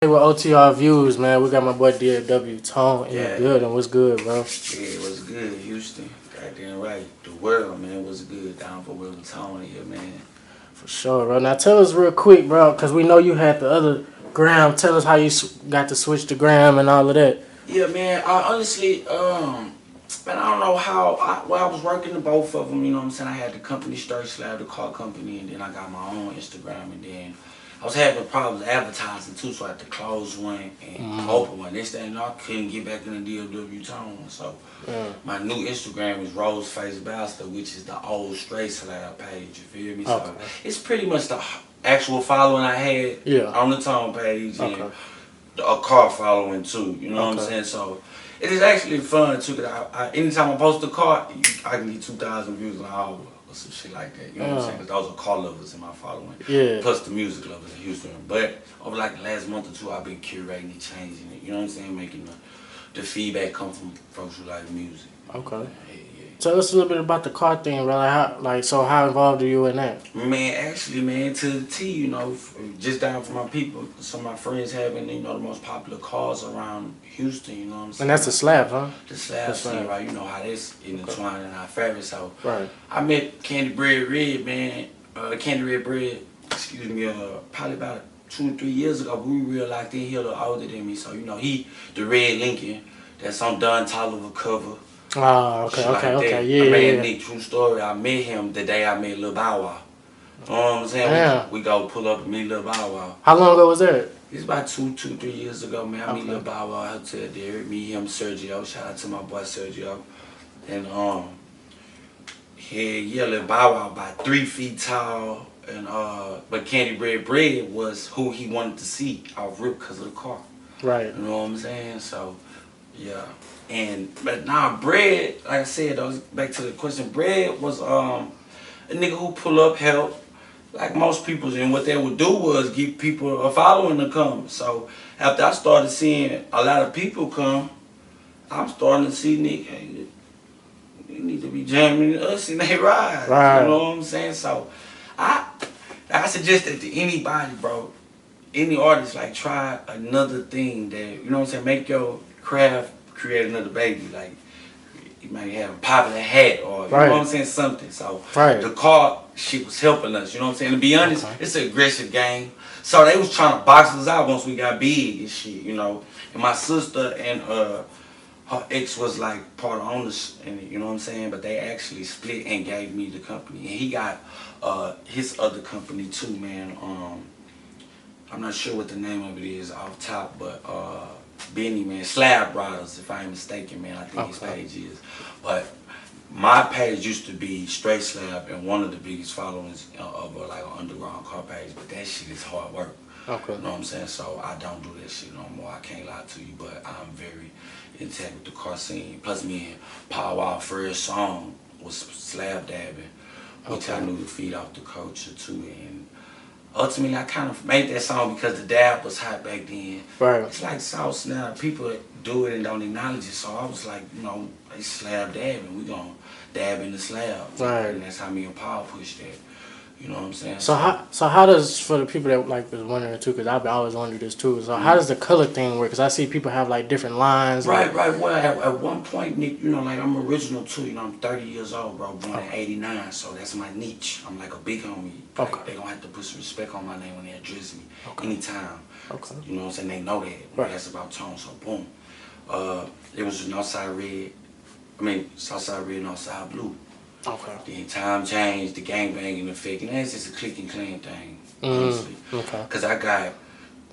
Hey, with OTR Views, man, we got my boy DFW Tone in the Yeah, building. What's good, bro? yeah, it was good, Houston. Goddamn right. The world, man, was good. Down for Will Tony here, man. For sure, bro. Now tell us real quick, bro, because we know you had the other Graham. Tell us how you got to switch to Graham and all of that. Yeah, man. I honestly, man, I don't know how. I was working the both of them. You know what I'm saying? I had the company Straight Slab, the car company, and then I got my own Instagram, and then I was having problems advertising too, so I had to close one and open one. Next thing you know, I couldn't get back in the DFW tone. So my new Instagram is Rose Face Bastard, which is the old Straight Slab page. You feel me? So it's pretty much the actual following I had on the tone page and a car following too. You know what I'm saying? So it is actually fun too. Cause anytime I post a car, I can get 2,000 views an hour or some shit like that. You know what I'm saying? Cause those are car lovers in my following. Yeah. Plus the music lovers in Houston. But over like the last month or two, I've been curating and changing it. You know what I'm saying? Making the feedback come from folks who like music. Okay. Tell us a little bit about the car thing, bro. How involved are you in that? Man, actually, man, to the T, you know, just down for my people, some of my friends having, you know, the most popular cars around Houston, you know what I'm saying? And that's the slab, huh? The slab scene, right? You know how this intertwined in our fabric. So right. I met Candy Bread Red, man, Candy Red Bread, excuse me, probably about 2 or 3 years ago. We were real locked in. He a little older than me, so, you know, he, the Red Lincoln, that's on Don Tolliver cover. Oh, okay, yeah. I made Nick, true story. I met him the day I met Lil Bow Wow. You know what I'm saying? Yeah. We go pull up and meet Lil Bow Wow. How long ago was that? It's about 3 years ago, man. I meet Lil Bow Wow Hotel there. Me, him, Sergio. Shout out to my boy Sergio. And Lil Bow Wow about 3 feet tall. And but Candy Bread was who he wanted to see off rip because of the car. Right. You know what I'm saying? So yeah. But now Bread, like I said, back to the question, Bread was a nigga who pull up, help, like most people, and what they would do was give people a following to come. So after I started seeing a lot of people come, I'm starting to see nigga, hey, you need to be jamming us in they ride. Right. You know what I'm saying? So I suggest that to anybody, bro, any artist, like try another thing that, you know what I'm saying, make your craft create another baby. Like you might have a popular hat or you know what I'm saying, something. So the car shit was helping us, you know what I'm saying? To be honest, it's an aggressive game. So they was trying to box us out once we got big and shit, you know. And my sister and her ex was like part of owners, and you know what I'm saying, but they actually split and gave me the company. And he got his other company too, man. I'm not sure what the name of it is off top, but Benny, man, Slab Brothers, if I ain't mistaken, man, I think his page is. But my page used to be Straight Slab and one of the biggest followings of like an underground car page, but that shit is hard work. You know what I'm saying? So I don't do that shit no more. I can't lie to you, but I'm very intact with the car scene. Plus me and Pow Wow first song was Slab Dabbing, which I knew to feed off the culture too. And ultimately, I kind of made that song because the dab was hot back then. Right. It's like South now. People do it and don't acknowledge it. So I was like, you know, they slab dabbing. We gonna dab in the slab. Right. And that's how me and Paul pushed that. You know what I'm saying? So how does, for the people that like was wondering too, because I've always wondered this too. So how does the color thing work? Because I see people have like different lines. Right. Well, at one point, Nick, you know, like I'm original too. You know, I'm 30 years old, bro. Born in '89, so that's my niche. I'm like a big homie. Like, they gonna have to put some respect on my name when they address me anytime. You know what I'm saying? They know that. That's about tone. So boom. It was just Northside Red. I mean, Southside Red, Northside Blue. Then time changed, the gangbanging effect, and that's just a click and clean thing, honestly. Cause I got,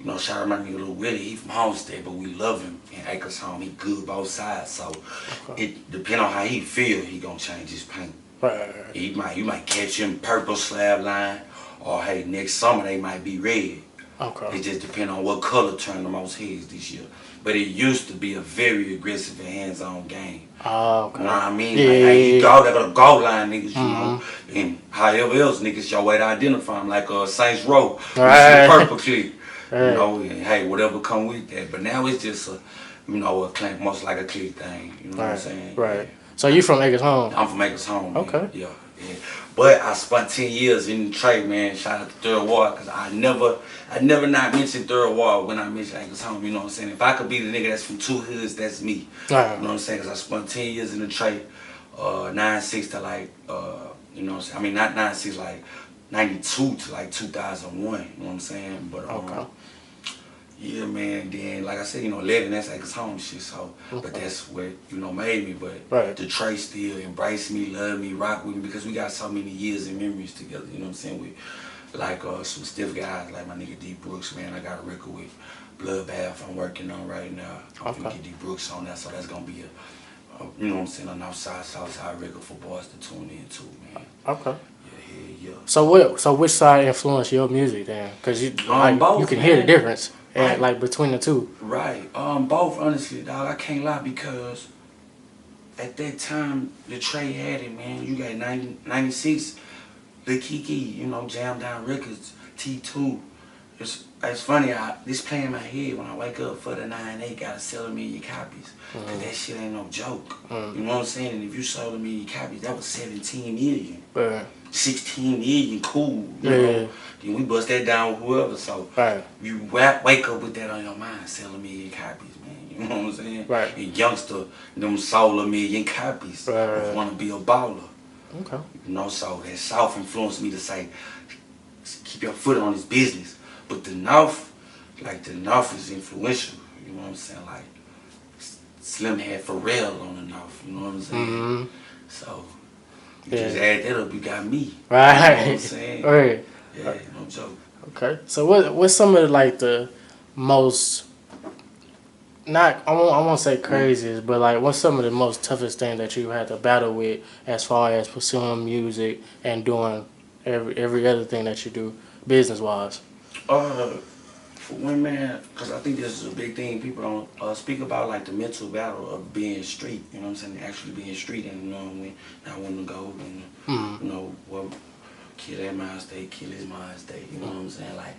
you know, shout out my nigga Lil Willie, he from Homestead, but we love him in Acres Home. He good both sides, so it depend on how he feel, he gonna change his paint. You might catch him purple slab line, or hey, next summer they might be red. It just depend on what color turned the most heads this year. But it used to be a very aggressive and hands-on game. You know what I mean? Yeah. Like, hey, you go, they got a goal line, niggas, you know. And however else, niggas, your way to identify them, like Saints Row. Purple clip. You know, and hey, whatever come with that. But now it's just a, you know, most like a click thing. You know what I'm saying? Right. So you from Acres Home? I'm from Acres Home. Okay. Yeah. But I spent 10 years in the trade, man. Shout out to Third Ward, because I never not mentioned Third Ward when I mentioned Anchor's Home, you know what I'm saying? If I could be the nigga that's from two hoods, that's me. Right. You know what I'm saying? Because I spent 10 years in the trade, 96 to like, you know what I'm saying? I mean, not 96, like 92 to like 2001, you know what I'm saying? But, Okay. yeah, man. Then, like I said, you know, 11, that's Anchor's Home shit. So, but that's what, you know, made me. But Right. Detroit still embrace me, love me, rock with me, because we got so many years and memories together. You know what I'm saying? We like some stiff guys, like my nigga D Brooks, man. I got a record with Bloodbath I'm working on right now. I'm finna get D Brooks on that, so that's gonna be a you know what I'm saying, a Northside, Southside record for boys to tune in to, man. Okay. Yeah. So which side influenced your music then? Cause you Both, you can man. hear the difference, and Right. like between the two. Right. Both, honestly, dog. I can't lie, because at that time, the Trey had it, man. You got 96, the Kiki, you know, Jam Down Records, T2. It's funny, this play in my head when I wake up for the 9-8, gotta sell 1,000,000 copies. Cause that shit ain't no joke. You know what I'm saying? And if you sold 1,000,000 copies, that was 17 million. Right. 16 million, cool. You know? Then we bust that down with whoever. So Right. you wake up with that on your mind, sell 1,000,000 copies, man. You know what I'm saying? Right. And youngster, them sold 1,000,000 copies. Right. Want to be a baller. Okay. You know, so that South influenced me to say, keep your foot on this business. But the North, like the North is influential. You know what I'm saying? Like Slim had Pharrell on the North. You know what I'm saying? Mm-hmm. So you just add that up, you got me. Right. You know what I'm saying? Right. Yeah, no joke. Okay. So what's some of like the most not I won't say craziest, but like what's some of the most toughest thing that you had to battle with as far as pursuing music and doing every other thing that you do business wise? For women, because I think this is a big thing, people don't speak about, like the mental battle of being street, you know what I'm saying, actually being street and knowing not wanting to go and, you know, well, kill that mind state, kill his mind state, you know what I'm saying, like,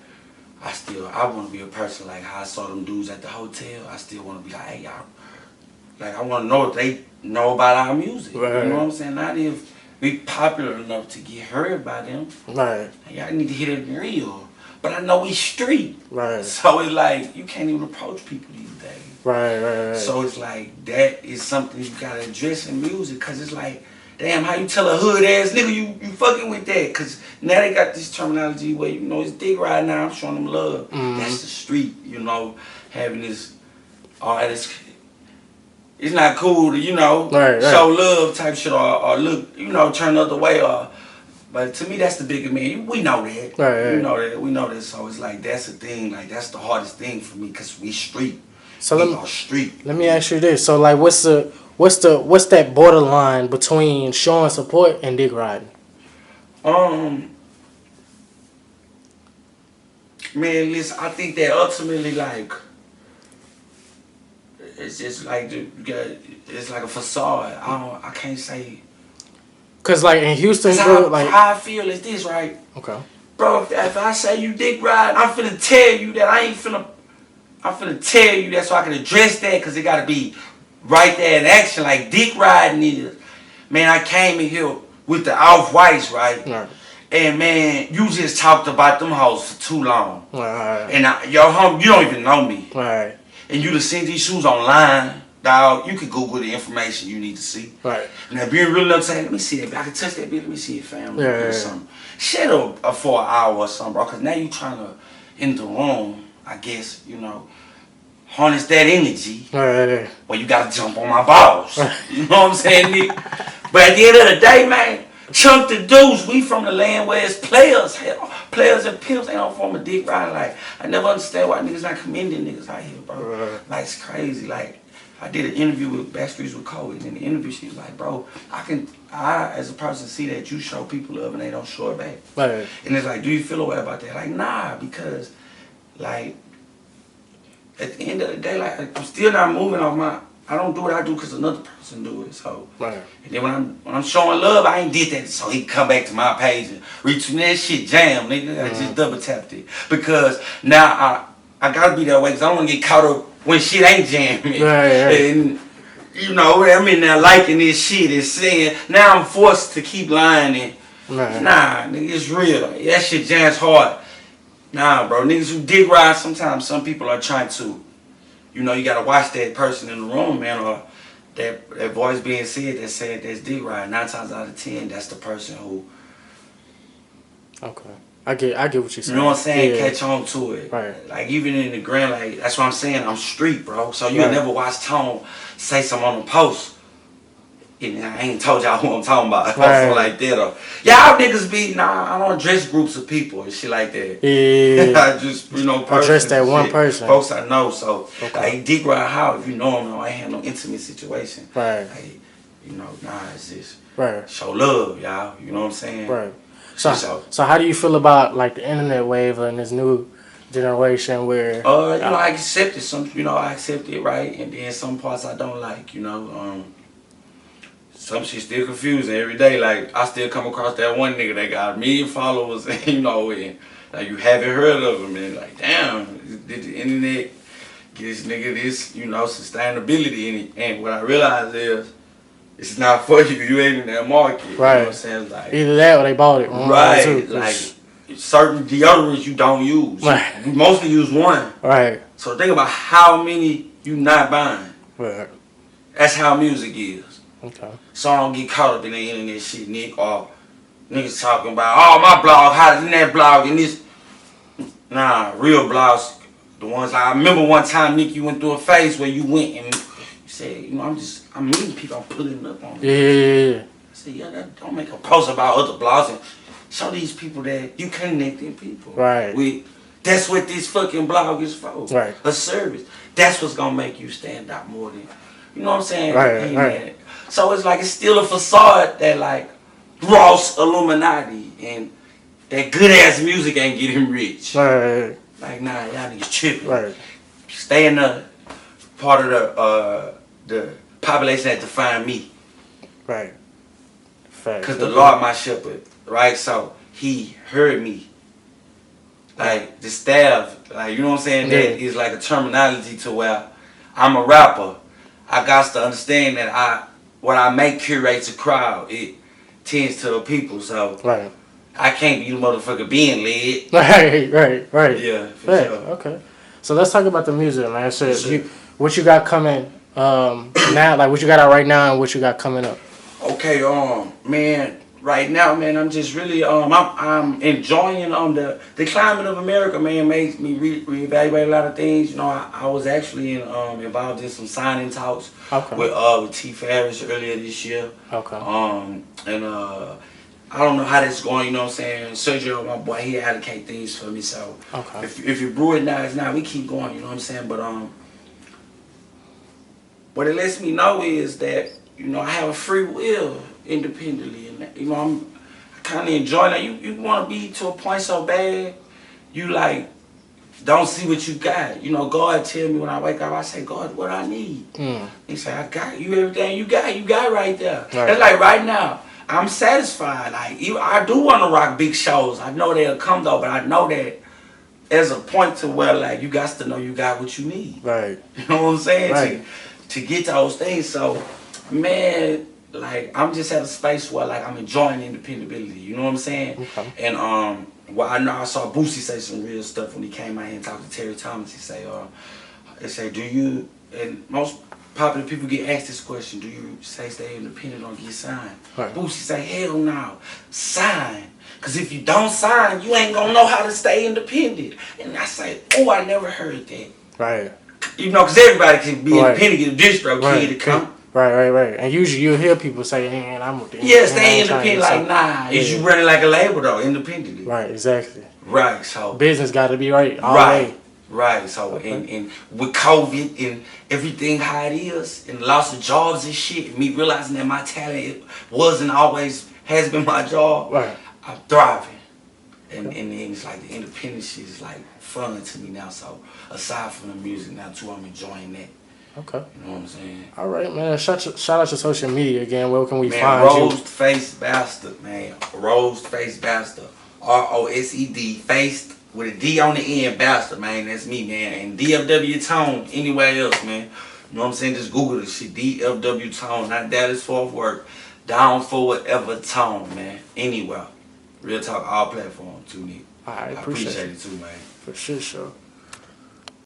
I want to be a person, like how I saw them dudes at the hotel, I still want to be like, hey, y'all, like, I want to know if they know about our music, Right. You know what I'm saying, not if we popular enough to get heard by them, Right. y'all need to hit it real. But I know we street. Right. So it's like, you can't even approach people these days. Right. So it's like, that is something you gotta address in music. Cause it's like, damn, how you tell a hood ass nigga you fucking with that? Cause now they got this terminology where, you know, it's dick right now, I'm showing them love. That's the street, you know, having this, all this, it's not cool to, you know, show love type shit or look, you know, turn the other way or, but to me, that's the bigger man. We know that. Right. We know that. So it's like, that's the thing. Like, that's the hardest thing for me, because we street. So we are street. Let me ask you this. So like, what's that borderline between showing support and dick riding? Man, listen, I think that ultimately, like, it's just like, it's like a facade. I can't say. Cause like in Houston, bro, like how I feel is this, right? Okay. Bro, if I say you dick ride, I'm finna tell you that I'm finna tell you that so I can address that, cause it gotta be right there in action. Like dick riding is, man, I came in here with the off-whites, right? Right. And man, you just talked about them hoes for too long. Right. And you don't even know me. Right. And you just seen these shoes online. Dog, you can Google the information you need to see. Right. Now, being real enough to say, let me see that, I can touch that bitch, let me see it, fam. Yeah. Something. Shut up for an hour or something, bro, because now you trying to, in the room, I guess, you know, harness that energy. Right. Well, you got to jump on my balls. You know what I'm saying, nigga? But at the end of the day, man, chunk the dudes, we from the land where it's players. Hell, players and pimps ain't no form of dick riding. Like, I never understand why niggas not commending niggas out here, bro. Right. Like, it's crazy. Like, I did an interview with Backstreets with Cole, and in the interview she was like, bro, I as a person see that you show people love and they don't show it back. Right. And it's like, do you feel a way about that? Like, nah, because like at the end of the day, like I'm still not moving off I don't do what I do because another person do it. So Right. And then when I'm showing love, I ain't did that so he can come back to my page and retweet that shit jam, nigga. I just double tapped it. Because now I gotta be that way because I don't want to get caught up when shit ain't jamming. Right. And you know, I'm in there liking this shit and saying, now I'm forced to keep lying and Man. Nah, nigga, it's real. That shit jams hard. Nah, bro, niggas who dick ride, sometimes some people are trying to, you gotta watch that person in the room, man, or that voice being said that said that's dick ride. 9 times out of 10, that's the person who, Okay. I get what you're saying. you know what I'm saying, Yeah. catch on to it. Right. Like, even in the gram, like, that's what I'm saying, I'm street, bro. So you'll Right. never watch Tone say something on the post. And I ain't told y'all who I'm talking about. Or Right. something like that. Or, y'all niggas be, I don't address groups of people and shit like that. Yeah. I just, Address that one person. Folks I know, so, Okay. like, dick ride how, if you know him, I ain't had no intimate situation. Right. Like, it's just, Right. show love, y'all. You know what I'm saying? Right. So how do you feel about like the internet wave and this new generation where I accept it. I accept it, right? And then some parts I don't like, some shit still confusing every day. Like, I still come across that one nigga that got 1 million followers, and and like, you haven't heard of him, and like, damn, did the internet get this nigga this, sustainability in it? And what I realize is, it's not for you. You ain't in that market. You know what I'm saying? Like, either that or they bought it. Right. Like, certain deodorants you don't use. Right. You mostly use one. Right. So think about how many you not buying. Right. That's how music is. Okay. So I don't get caught up in the internet shit, Nick, or niggas talking about, oh, my blog, how did that blog and this. Nah, real blogs, the ones like, I remember one time, Nick, you went through a phase where you went and you said, I'm meeting people, I'm putting up on it. Yeah. I said, that don't make a post about other blogs and show these people that you connecting people. Right. That's what this fucking blog is for. Right. A service. That's what's gonna make you stand out more than, you know what I'm saying? Right. Right. So it's like, it's still a facade that like Ross Illuminati and that good ass music ain't getting rich. Right. Like, nah, y'all niggas tripping. Right. Stay in the part of the population that define me. Right. Fact. Cause the Lord my shepherd, right? So he heard me. Like, the staff, like, you know what I'm saying? Yeah. That is like a terminology to where I'm a rapper. I got to understand that what I make curates a crowd. It tends to the people, so Right. I can't be the motherfucker being led. Right. Yeah, for Fact. sure. Okay. So let's talk about the music, man. So Sure. what you got coming now, like what you got out right now and what you got coming up? Okay, man, right now, man, I'm just really, I'm enjoying the climate of America, man. Makes me reevaluate a lot of things. I was actually involved in some signing talks with T. Ferris earlier this year. Okay. And I don't know how that's going. You know what I'm saying? Sergio, my boy, he allocate things for me. So if you brew it now, it's not. We keep going. You know what I'm saying? But what it lets me know is that I have a free will independently, and I'm kind of enjoying that. You want to be to a point so bad, you like don't see what you got. God tell me when I wake up, I say, God, what I need. He say, I got you everything you got right there. Right. That's like right now. I'm satisfied. Like, I do want to rock big shows. I know they'll come though, but I know that there's a point to where like you got to know you got what you need. Right. You know what I'm saying? Right. To get to those things. So, man, like, I'm just at a space where like I'm enjoying independability. You know what I'm saying? Okay. And I know I saw Boosie say some real stuff when he came out here and talked to Terry Thomas. He say, do you, and most popular people get asked this question, do you stay independent or get signed? Right. Boosie say, hell no, sign. Because if you don't sign, you ain't going to know how to stay independent. And I say, oh, I never heard that. Right. Because everybody can be independent, get a distro kid to come. Right. And usually you'll hear people say, man, I'm stay independent. Like, nah. Is you running like a label, though, independently? Right, exactly. Right, so. Business got to be right all day. Day. Right, so and with COVID and everything how it is, and loss of jobs and shit, and me realizing that my talent wasn't always, has been my job, right. I'm thriving. And it's like the independent shit is like fun to me now, so aside from the music now too, I'm enjoying that. Okay. You know what I'm saying? All right, man. Shout out to social media again. Where can we find you? Rosed Face Bastard, man. Rosed Face Bastard. ROSED, faced with a D on the end, Bastard, man. That's me, man. And DFW Tone, anywhere else, man. You know what I'm saying? Just Google this shit. DFW Tone, not Dallas Fort Worth. Down for whatever tone, man. Anywhere. Real talk, all platforms too, Nick. I I appreciate appreciate it. it too, man. For sure.